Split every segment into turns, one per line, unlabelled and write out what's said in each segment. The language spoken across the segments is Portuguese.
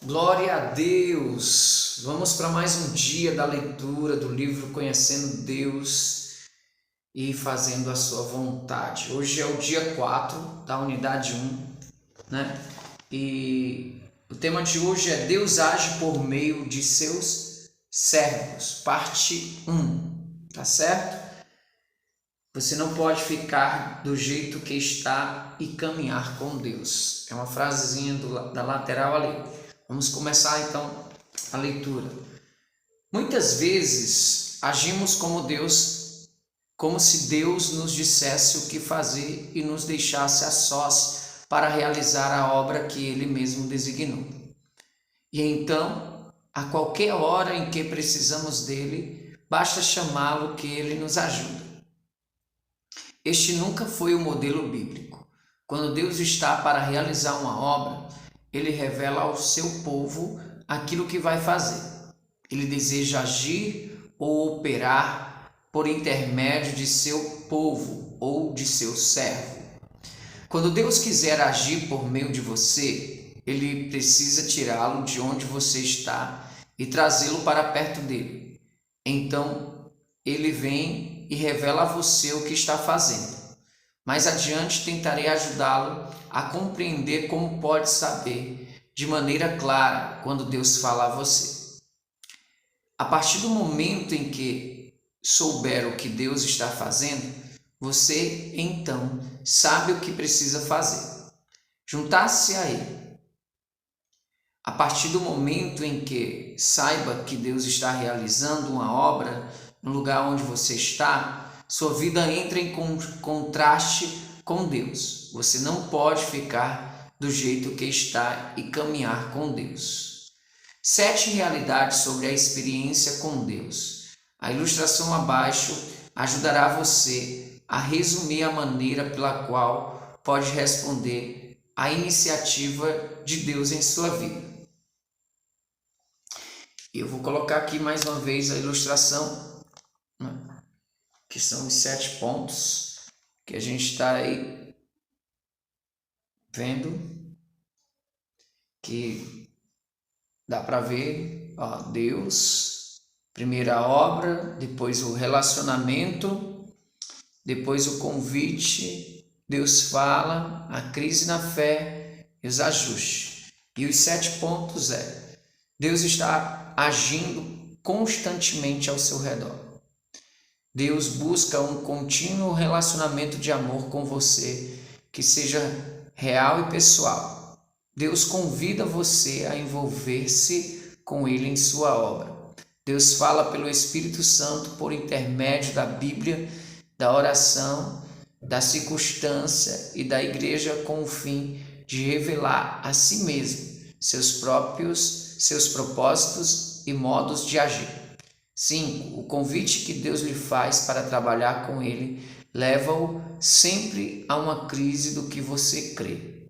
Glória a Deus! Vamos para mais um dia da leitura do livro Conhecendo Deus e Fazendo a Sua Vontade. Hoje é o dia 4 da unidade 1, né? E o tema de hoje é Deus age por meio de seus servos, parte 1, tá certo? Você não pode ficar do jeito que está e caminhar com Deus. É uma frasezinha da lateral ali. Vamos começar então a leitura. Muitas vezes agimos como se Deus nos dissesse o que fazer e nos deixasse a sós para realizar a obra que Ele mesmo designou. E então, a qualquer hora em que precisamos dele, basta chamá-lo que Ele nos ajuda. Este nunca foi o modelo bíblico. Quando Deus está para realizar uma obra, Ele revela ao seu povo aquilo que vai fazer. Ele deseja agir ou operar por intermédio de seu povo ou de seu servo. Quando Deus quiser agir por meio de você, Ele precisa tirá-lo de onde você está e trazê-lo para perto dele. Então, Ele vem e revela a você o que está fazendo. Mais adiante tentarei ajudá-lo a compreender como pode saber de maneira clara quando Deus fala a você. A partir do momento em que souber o que Deus está fazendo, você então sabe o que precisa fazer. Juntar-se a Ele. A partir do momento em que saiba que Deus está realizando uma obra no lugar onde você está, sua vida entra em contraste com Deus. Você não pode ficar do jeito que está e caminhar com Deus. 7 realidades sobre a experiência com Deus. A ilustração abaixo ajudará você a resumir a maneira pela qual pode responder à iniciativa de Deus em sua vida. Eu vou colocar aqui mais uma vez a ilustração, que são os 7 pontos que a gente está aí vendo, que dá para ver, ó, Deus, primeira obra, depois o relacionamento, depois o convite, Deus fala, a crise na fé e os ajustes. E os 7 pontos Deus está agindo constantemente ao seu redor. Deus busca um contínuo relacionamento de amor com você, que seja real e pessoal. Deus convida você a envolver-se com Ele em sua obra. Deus fala pelo Espírito Santo por intermédio da Bíblia, da oração, da circunstância e da igreja com o fim de revelar a si mesmo seus propósitos e modos de agir. 5. O convite que Deus lhe faz para trabalhar com Ele leva-o sempre a uma crise do que você crê,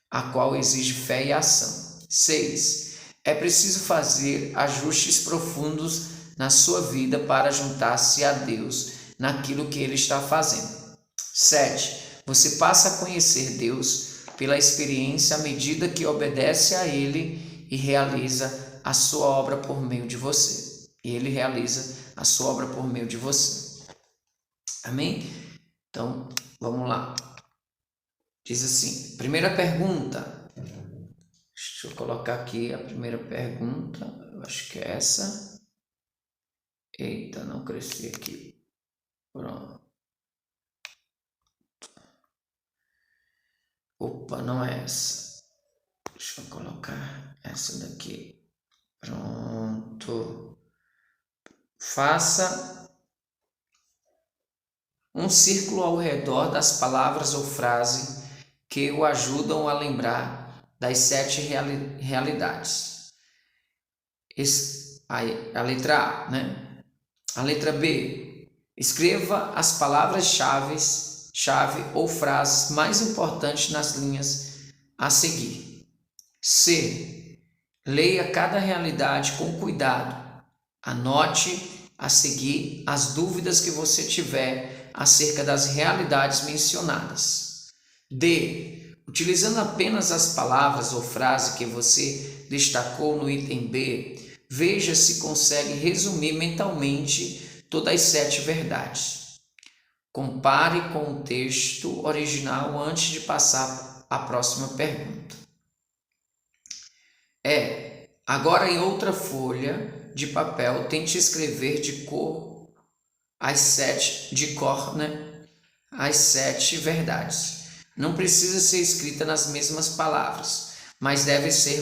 a qual exige fé e ação. 6. É preciso fazer ajustes profundos na sua vida para juntar-se a Deus naquilo que Ele está fazendo. 7. Você passa a conhecer Deus pela experiência à medida que obedece a Ele e realiza a sua obra por meio de você. E Ele realiza a sua obra por meio de você. Amém? Então, vamos lá. Diz assim, primeira pergunta. Deixa eu colocar aqui a primeira pergunta. Eu acho que é essa. Eita, não cresci aqui. Pronto. Opa, não é essa. Deixa eu colocar essa daqui. Pronto. Faça um círculo ao redor das palavras ou frases que o ajudam a lembrar das 7 realidades. A letra A, né? A letra B. Escreva as palavras-chave ou frases mais importantes nas linhas a seguir. C. Leia cada realidade com cuidado. Anote a seguir as dúvidas que você tiver acerca das realidades mencionadas. D. Utilizando apenas as palavras ou frase que você destacou no item B, veja se consegue resumir mentalmente todas as 7 verdades. Compare com o texto original antes de passar à próxima pergunta. Agora em outra folha de papel, tente escrever de cor as 7 verdades. Não precisa ser escrita nas mesmas palavras, mas deve ser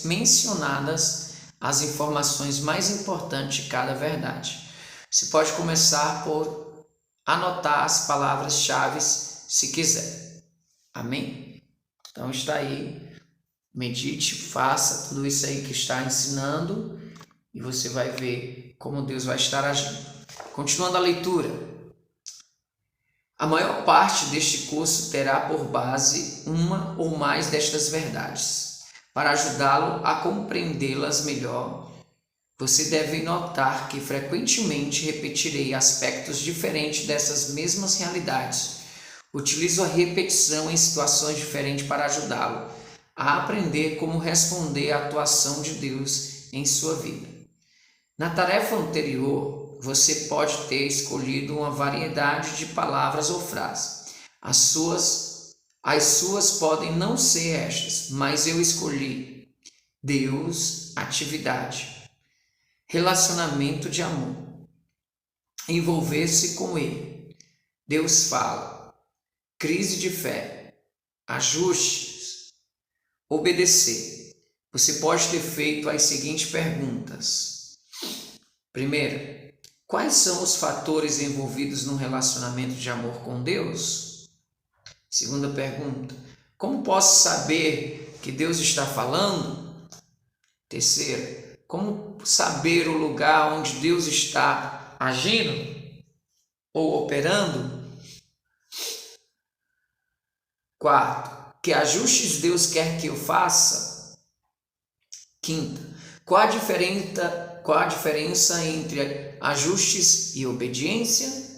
mencionadas as informações mais importantes de cada verdade. Você pode começar por anotar as palavras-chave se quiser. Amém? Então está aí. Medite, faça tudo isso aí que está ensinando e você vai ver como Deus vai estar agindo. Continuando a leitura. A maior parte deste curso terá por base uma ou mais destas verdades. Para ajudá-lo a compreendê-las melhor, você deve notar que frequentemente repetirei aspectos diferentes dessas mesmas realidades. Utilizo a repetição em situações diferentes para ajudá-lo a aprender como responder à atuação de Deus em sua vida. Na tarefa anterior, você pode ter escolhido uma variedade de palavras ou frases. As suas podem não ser estas, mas eu escolhi Deus, atividade, relacionamento de amor, envolver-se com Ele, Deus fala, crise de fé, ajustes, obedecer. Você pode ter feito as seguintes perguntas. Primeira, quais são os fatores envolvidos no relacionamento de amor com Deus? Segunda pergunta, como posso saber que Deus está falando? Terceira, como saber o lugar onde Deus está agindo ou operando? Quarto, que ajustes Deus quer que eu faça? Quinta, qual a diferença entre ajustes e obediência?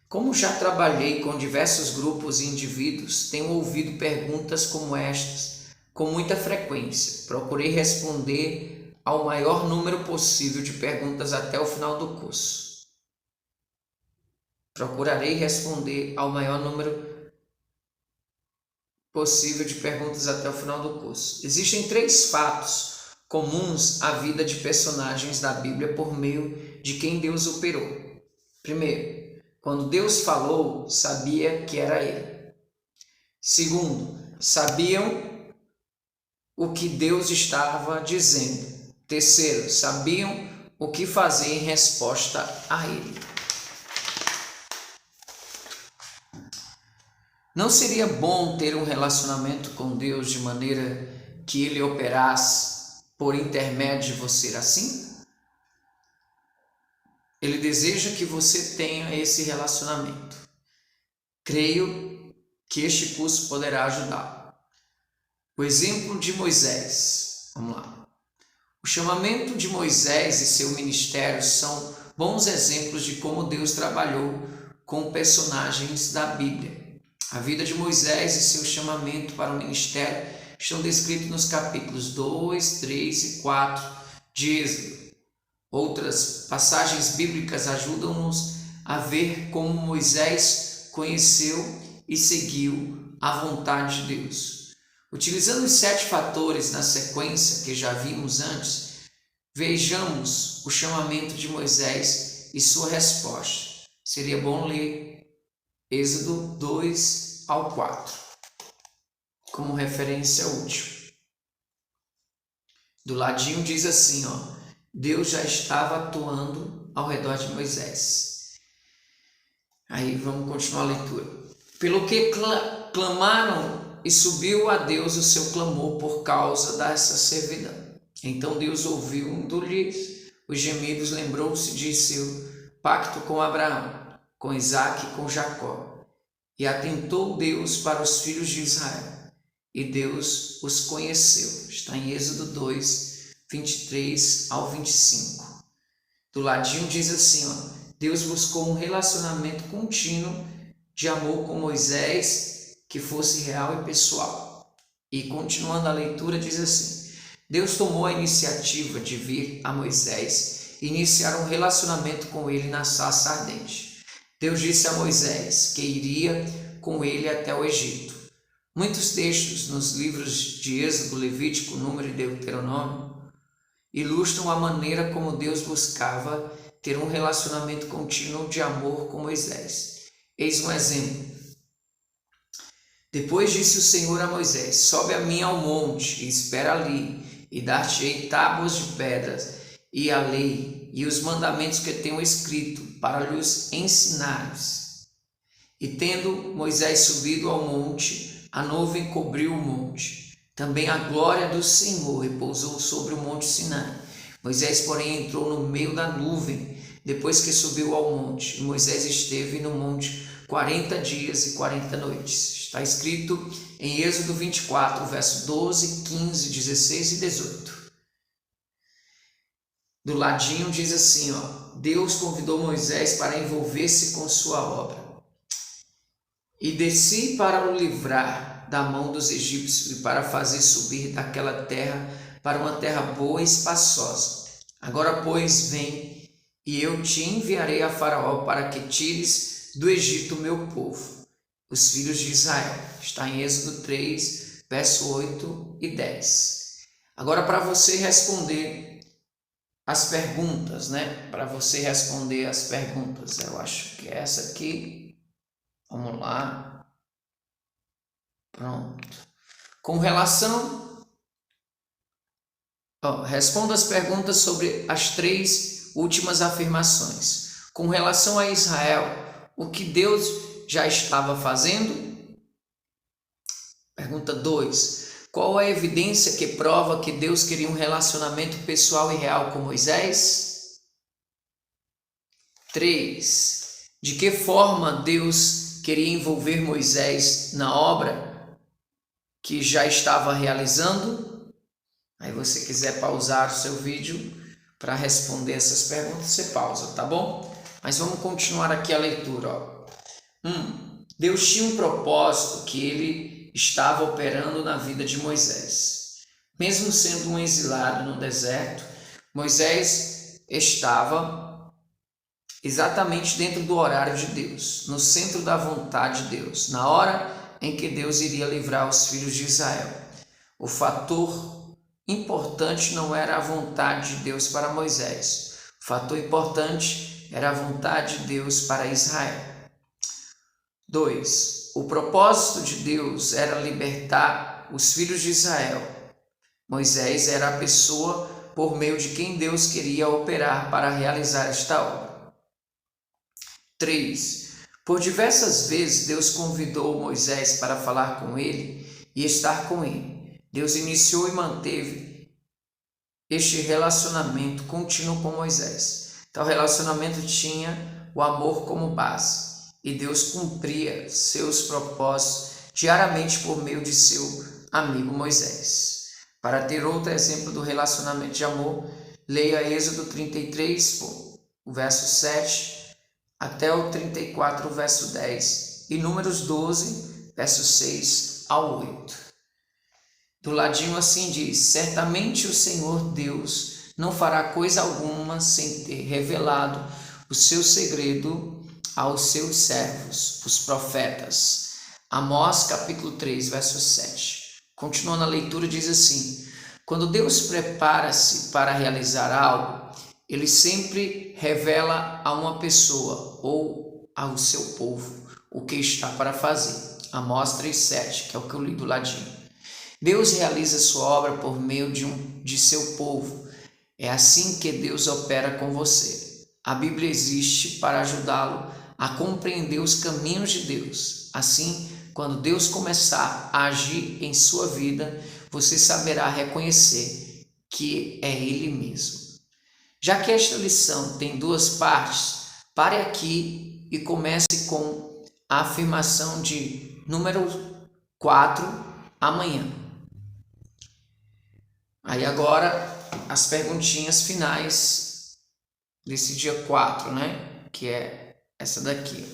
Como já trabalhei com diversos grupos e indivíduos, tenho ouvido perguntas como estas com muita frequência. Procurei responder ao maior número possível de perguntas até o final do curso. Procurarei responder ao maior número possível de perguntas até o final do curso. Existem 3 fatos comuns à vida de personagens da Bíblia por meio de quem Deus operou. Primeiro, quando Deus falou, sabia que era Ele. Segundo, sabiam o que Deus estava dizendo. Terceiro, sabiam o que fazer em resposta a Ele. Não seria bom ter um relacionamento com Deus de maneira que Ele operasse por intermédio de você assim? Ele deseja que você tenha esse relacionamento. Creio que este curso poderá ajudá-lo. O exemplo de Moisés. Vamos lá. O chamamento de Moisés e seu ministério são bons exemplos de como Deus trabalhou com personagens da Bíblia. A vida de Moisés e seu chamamento para o ministério estão descritos nos capítulos 2, 3 e 4 de Êxodo. Outras passagens bíblicas ajudam-nos a ver como Moisés conheceu e seguiu a vontade de Deus. Utilizando os 7 fatores na sequência que já vimos antes, vejamos o chamamento de Moisés e sua resposta. Seria bom ler Êxodo 2 ao 4 como referência útil. Do ladinho diz assim, Deus já estava atuando ao redor de Moisés. Aí vamos continuar a leitura. Pelo que clamaram e subiu a Deus o seu clamor por causa dessa servidão. Então Deus ouvindo-lhes os gemidos, lembrou-se de seu pacto com Abraão, com Isaque e com Jacó. E atentou Deus para os filhos de Israel. E Deus os conheceu. Está em Êxodo 2, 23 ao 25. Do ladinho diz assim, Deus buscou um relacionamento contínuo de amor com Moisés, que fosse real e pessoal. E continuando a leitura, diz assim: Deus tomou a iniciativa de vir a Moisés e iniciar um relacionamento com ele na sarça ardente. Deus disse a Moisés que iria com ele até o Egito. Muitos textos nos livros de Êxodo, Levítico, Número e Deuteronômio ilustram a maneira como Deus buscava ter um relacionamento contínuo de amor com Moisés. Eis um exemplo. Depois disse o Senhor a Moisés: Sobe a mim ao monte e espera ali, e dar-te-ei tábuas de pedras e a lei e os mandamentos que tenho escrito, para lhes ensinares. E tendo Moisés subido ao monte, a nuvem cobriu o monte. Também a glória do Senhor repousou sobre o monte Sinai. Moisés, porém, entrou no meio da nuvem, depois que subiu ao monte. E Moisés esteve no monte 40 dias e 40 noites. Está escrito em Êxodo 24, verso 12, 15, 16 e 18. Do ladinho diz assim, Deus convidou Moisés para envolver-se com sua obra. E desci para o livrar da mão dos egípcios e para fazer subir daquela terra para uma terra boa e espaçosa. Agora, pois, vem, e eu te enviarei a Faraó para que tires do Egito o meu povo, os filhos de Israel. Está em Êxodo 3, verso 8 e 10. Agora, para você responder as perguntas, Para você responder as perguntas, eu acho que é essa aqui. Vamos lá. Pronto. Com relação... responda as perguntas sobre as 3 últimas afirmações. Com relação a Israel, o que Deus já estava fazendo? Pergunta 2. Qual a evidência que prova que Deus queria um relacionamento pessoal e real com Moisés? 3. De que forma Deus queria envolver Moisés na obra que já estava realizando? Aí você quiser pausar o seu vídeo para responder essas perguntas, você pausa, tá bom? Mas vamos continuar aqui a leitura. Deus tinha um propósito que ele estava operando na vida de Moisés. Mesmo sendo um exilado no deserto, Moisés estava exatamente dentro do horário de Deus, no centro da vontade de Deus, na hora em que Deus iria livrar os filhos de Israel. O fator importante não era a vontade de Deus para Moisés. O fator importante era a vontade de Deus para Israel. 2. O propósito de Deus era libertar os filhos de Israel. Moisés era a pessoa por meio de quem Deus queria operar para realizar esta obra. 3. Por diversas vezes Deus convidou Moisés para falar com ele e estar com ele. Deus iniciou e manteve este relacionamento contínuo com Moisés. Tal relacionamento tinha o amor como base e Deus cumpria seus propósitos diariamente por meio de seu amigo Moisés. Para ter outro exemplo do relacionamento de amor, leia Êxodo 33, o verso 7 até o 34, verso 10, e Números 12, verso 6 ao 8. Do ladinho assim diz: certamente o Senhor Deus não fará coisa alguma sem ter revelado o seu segredo aos seus servos, os profetas. Amós capítulo 3, verso 7. Continuando a leitura, diz assim: quando Deus prepara-se para realizar algo, ele sempre revela a uma pessoa ou ao seu povo o que está para fazer. Amós 3,7, que é o que eu li do ladinho. Deus realiza sua obra por meio de seu povo. É assim que Deus opera com você. A Bíblia existe para ajudá-lo a compreender os caminhos de Deus. Assim, quando Deus começar a agir em sua vida, você saberá reconhecer que é Ele mesmo. Já que esta lição tem 2 partes, pare aqui e comece com a afirmação de número 4, amanhã. Aí agora as perguntinhas finais desse dia 4, Que é essa daqui.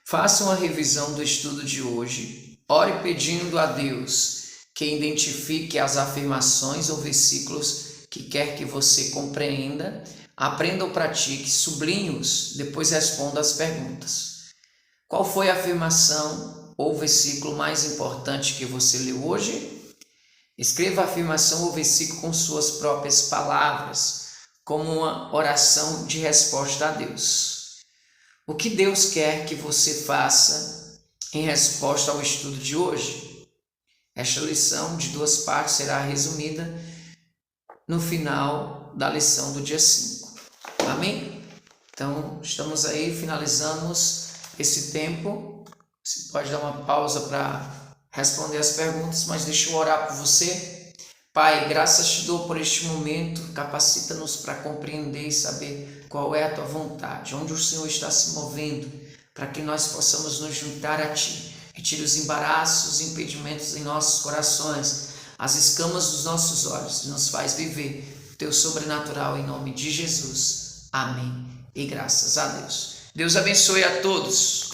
Faça uma revisão do estudo de hoje. Ore pedindo a Deus que identifique as afirmações ou versículos que quer que você compreenda, aprenda ou pratique, sublinhe-os, depois responda as perguntas. Qual foi a afirmação ou versículo mais importante que você leu hoje? Escreva a afirmação ou versículo com suas próprias palavras, como uma oração de resposta a Deus. O que Deus quer que você faça em resposta ao estudo de hoje? Esta lição de 2 partes será resumida no final da lição do dia 5. Amém? Então, estamos aí, finalizamos esse tempo. Você pode dar uma pausa para responder as perguntas, mas deixa eu orar por você. Pai, graças te dou por este momento, capacita-nos para compreender e saber qual é a tua vontade, onde o Senhor está se movendo, para que nós possamos nos juntar a ti. Retire os embaraços, os impedimentos em nossos corações, as escamas dos nossos olhos, e nos faz viver o teu sobrenatural em nome de Jesus. Amém. E graças a Deus. Deus abençoe a todos.